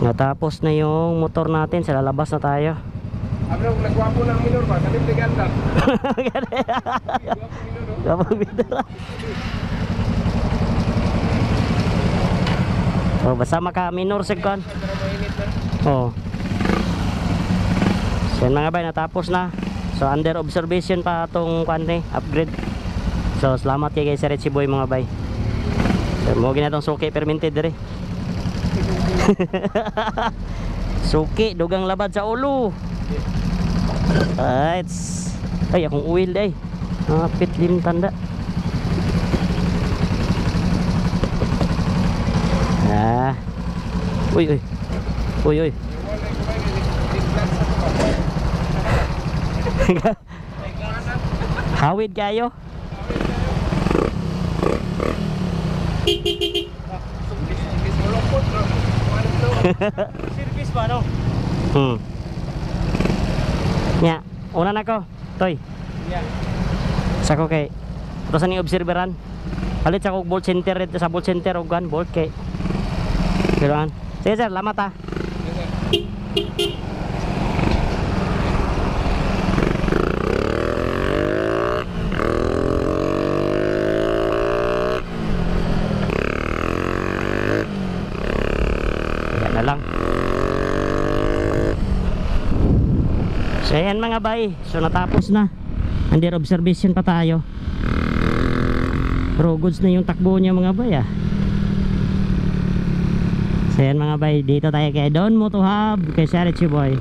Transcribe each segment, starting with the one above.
Natapos na yung motor natin, sa lalabas na tayo. Abro, nagwapo ng minor ba? Kalim de ganda. Gwapo minor. Oh, basta maka minor sigkan. Oh. So mga bay, natapos na. So under observation pa tong kanre upgrade. So salamat kay Sir Richie Boy mga bay. So mo gina tong suki permitted dire. Suki dugang labad sa ulo. Ay, akong oil day. Pit lim tanda. Uy. Hawid kayo. Service ba no? Nya, una na ko. Toy. Yeah. Sako kay. Tosa ni observeran. Palit sa kog bolt center dito sa bolt center og gan bolt kay. Kiroan. Sige sir, lamat ha. Yan na lang. So yan mga bay. So natapos na. Under observation pa tayo. Pero goods na yung takbo niya mga bay ah. So yan mga bay, dito tayo kay Don Moto Hub, kay Sir Richie Boy.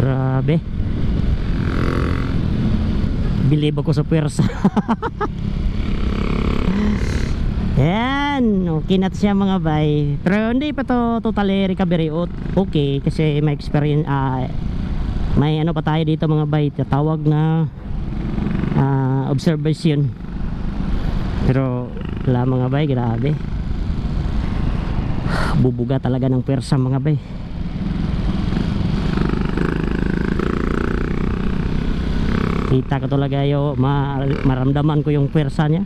Grabe. Bilib ako sa pwersa. Yan, okay na siya mga bay. Pero hindi pa to totally recovery okay kasi may experience may ano pa tayo dito mga bay, tawag na observation. Pero wala mga bay, grabe. Bubuga talaga ng pwersa mga bay. Kita ko talaga yung maramdaman ko yung pwersa niya.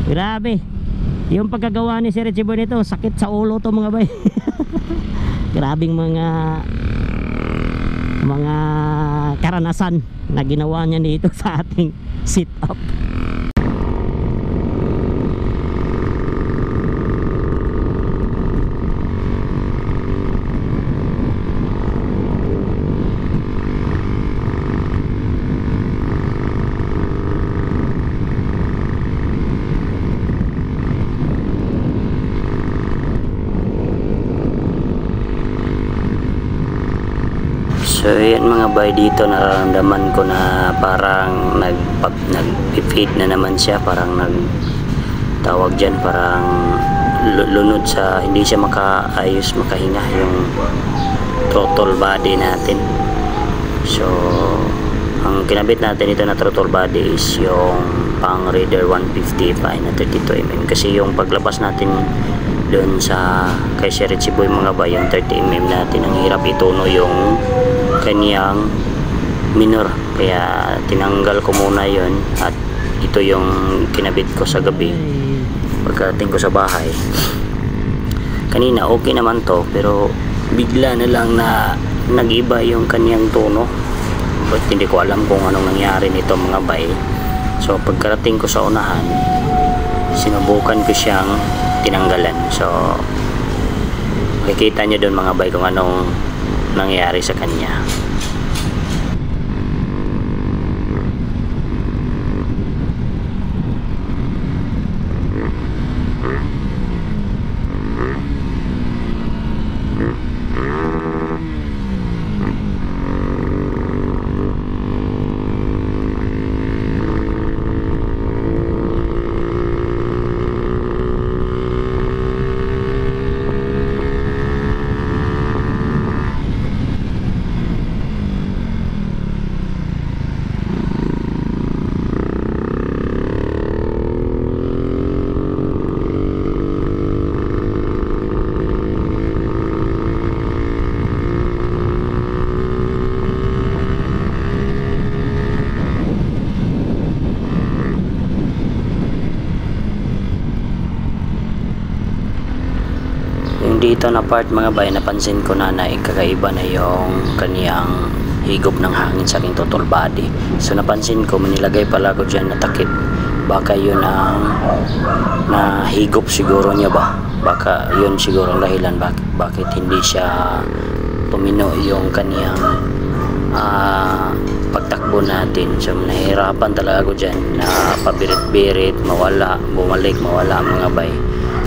Grabe. Yung pagkagawa ni Sir Richie Boy nito, sakit sa ulo to mga bay. Grabing mga karanasan na ginawa niya dito sa ating sit up. So yan mga bay, dito nararamdaman ko na parang nag-feed na naman siya, parang tawag dyan, parang lunod sa hindi siya makaayos makahinga yung throttle body natin. So ang kinabit natin ito na throttle body is yung pang Raider 150 na 32mm, kasi yung paglabas natin doon sa kay Sir Richie Boy mga bay, yung 30mm natin, ang hirap ituno yung kanyang minor, kaya tinanggal ko muna yon at ito yung kinabit ko sa gabi pagdating ko sa bahay. Kanina okay naman to, pero bigla na lang na nag-iba yung kanyang tono, but hindi ko alam kung anong nangyari nito mga bay. So pagkarating ko sa unahan, sinubukan ko siyang tinanggalan. So makikita nyo doon mga bay kung anong nangyari sa kanya. dito na part mga bay, napansin ko na kakaiba na yung kaniyang higop ng hangin sa aking total body. So napansin ko, manilagay pala ko dyan na takip. Baka yun ang higop siguro niya ba? Baka yun siguro ang dahilan bakit hindi siya tumino yung kaniyang pagtakbo natin. So nahihirapan talaga ako dyan na pabirit-birit, mawala, bumalik, mawala mga bay.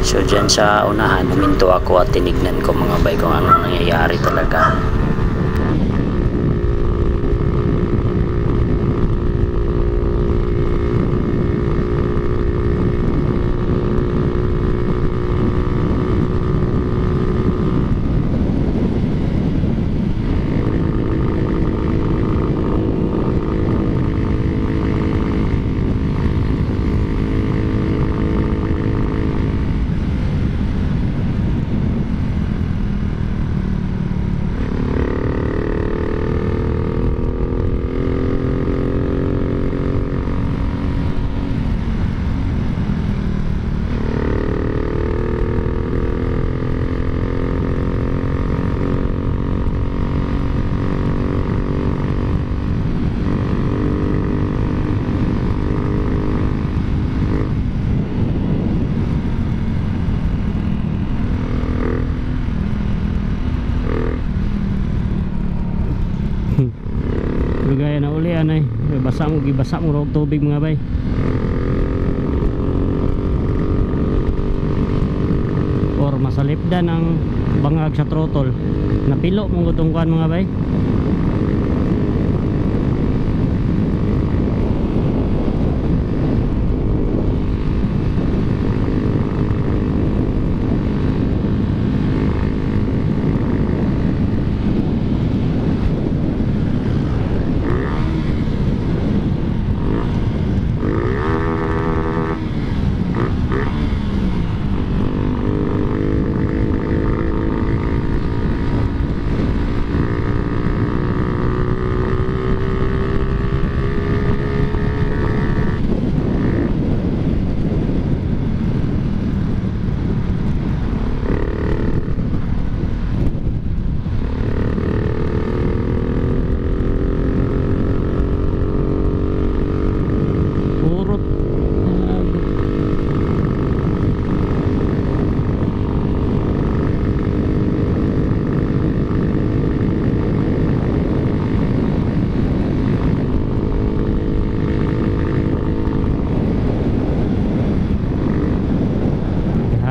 So dyan sa unahan, huminto ako at tinignan ko mga bay kung anong nangyayari talaga. Gaya na uli anay, basa mo og tubig mga bay. Or masalipdan ang bangag sa throttle. Napilo mong gutong kuan mga bay.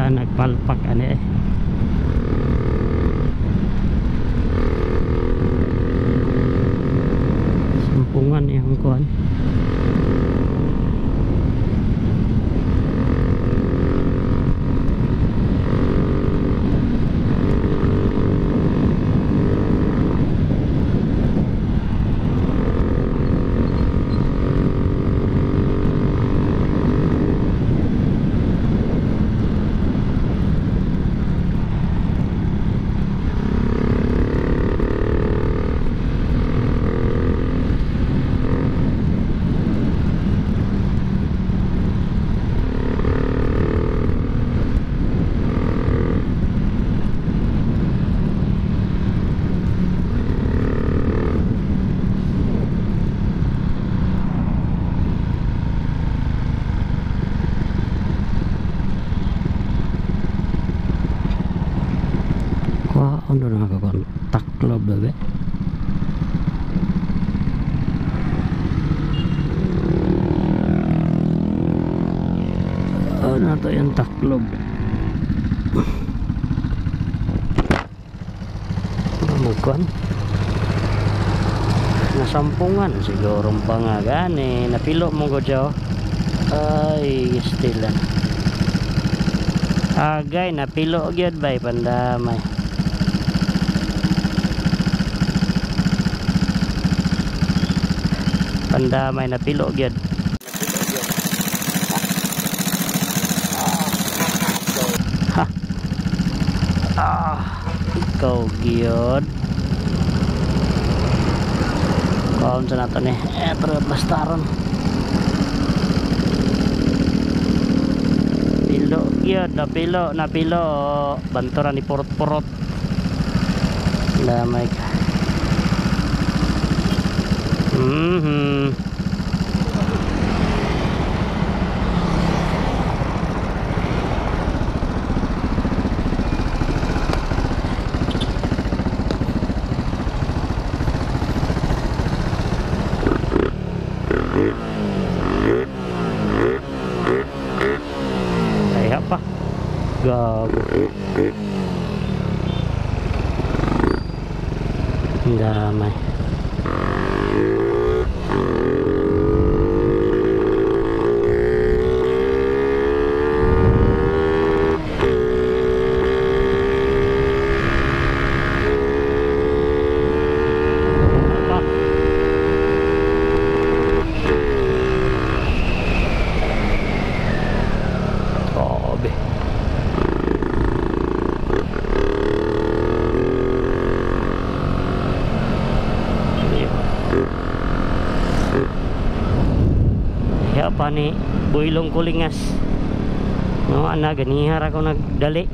Nagpalpak ani sumpungan yung kuan. Ano na nakakontak club babe. Ano to yung taklob? Namukuan nasampungan siguro pa nga gani napilo mo ko dyan. Ay stilan agay napilo gyud bay pandamay. Pandamay na pilo gyud. Ha. Ikaw gyud. Kaon sa nato ni. Pero bastaron. Pilo gyud. jud napilo banturan ni purot-purot. Damay ka. Kaya pa. Gago. Damay. Pa ni Builong Kulingas no ana ganihar ako nagdali